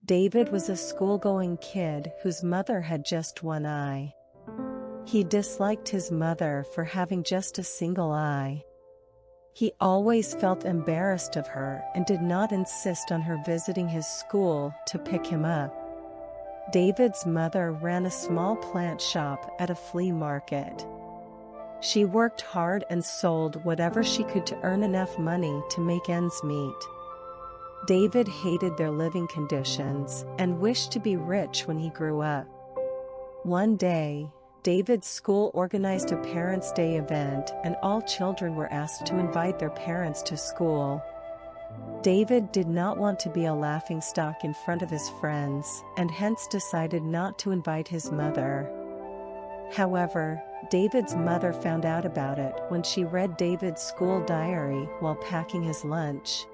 David was a school-going kid whose mother had just one eye. He disliked his mother for having just a single eye. He always felt embarrassed of her and did not insist on her visiting his school to pick him up. David's mother ran a small plant shop at a flea market. She worked hard and sold whatever she could to earn enough money to make ends meet. David hated their living conditions and wished to be rich when he grew up. One day, David's school organized a Parents' Day event and all children were asked to invite their parents to school. David did not want to be a laughingstock in front of his friends and hence decided not to invite his mother. However, David's mother found out about it when she read David's school diary while packing his lunch.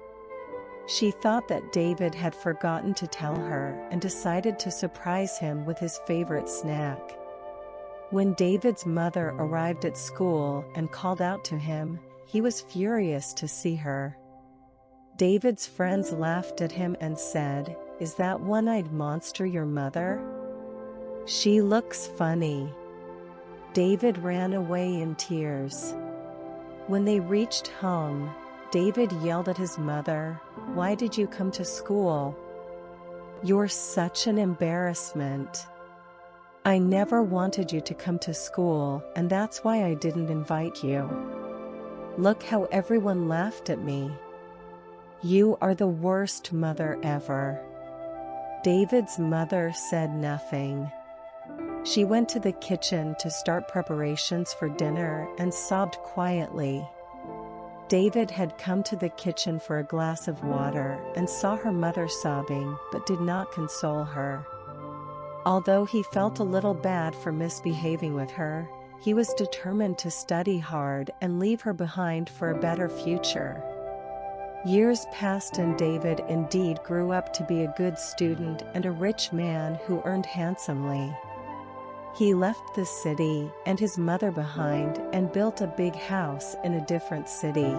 She thought that David had forgotten to tell her and decided to surprise him with his favorite snack. When David's mother arrived at school and called out to him, he was furious to see her. David's friends laughed at him and said, "Is that one-eyed monster your mother? She looks funny." David ran away in tears. When they reached home, David yelled at his mother, "Why did you come to school? You're such an embarrassment. I never wanted you to come to school, and that's why I didn't invite you. Look how everyone laughed at me. You are the worst mother ever." David's mother said nothing. She went to the kitchen to start preparations for dinner and sobbed quietly. David had come to the kitchen for a glass of water and saw her mother sobbing but did not console her. Although he felt a little bad for misbehaving with her, he was determined to study hard and leave her behind for a better future. Years passed and David indeed grew up to be a good student and a rich man who earned handsomely. He left the city and his mother behind and built a big house in a different city.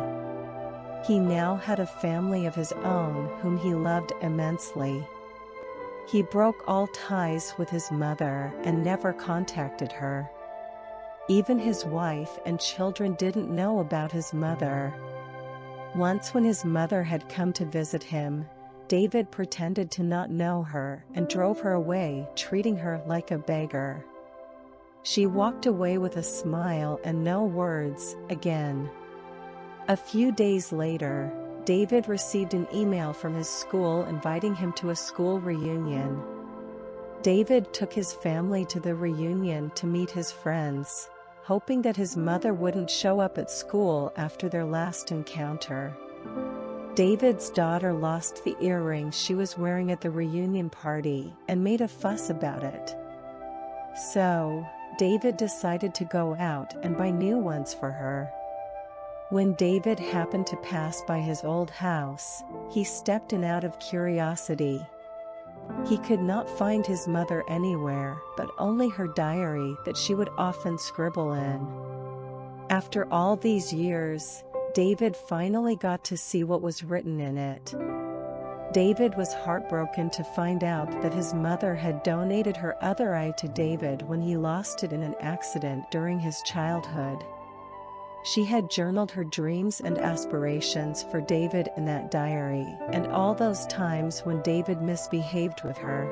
He now had a family of his own whom he loved immensely. He broke all ties with his mother and never contacted her. Even his wife and children didn't know about his mother. Once when his mother had come to visit him, David pretended to not know her and drove her away, treating her like a beggar. She walked away with a smile and no words again. A few days later, David received an email from his school inviting him to a school reunion. David took his family to the reunion to meet his friends, hoping that his mother wouldn't show up at school after their last encounter. David's daughter lost the earrings she was wearing at the reunion party and made a fuss about it. So, David decided to go out and buy new ones for her. When David happened to pass by his old house, he stepped in out of curiosity. He could not find his mother anywhere, but only her diary that she would often scribble in. After all these years, David finally got to see what was written in it. David was heartbroken to find out that his mother had donated her other eye to David when he lost it in an accident during his childhood. She had journaled her dreams and aspirations for David in that diary, and all those times when David misbehaved with her.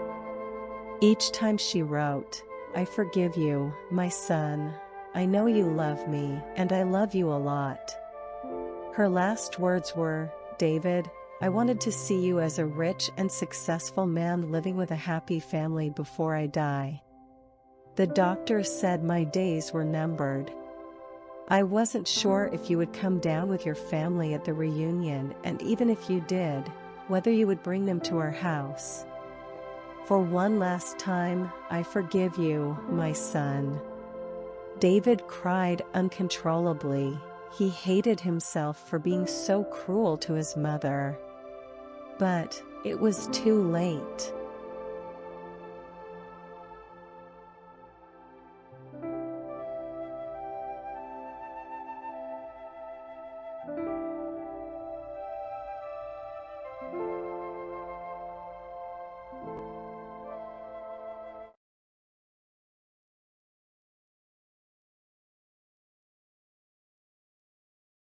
Each time she wrote, "I forgive you, my son. I know you love me, and I love you a lot." Her last words were, "David, I wanted to see you as a rich and successful man living with a happy family before I die. The doctor said my days were numbered. I wasn't sure if you would come down with your family at the reunion, and even if you did, whether you would bring them to our house. For one last time, I forgive you, my son." David cried uncontrollably. He hated himself for being so cruel to his mother. But it was too late.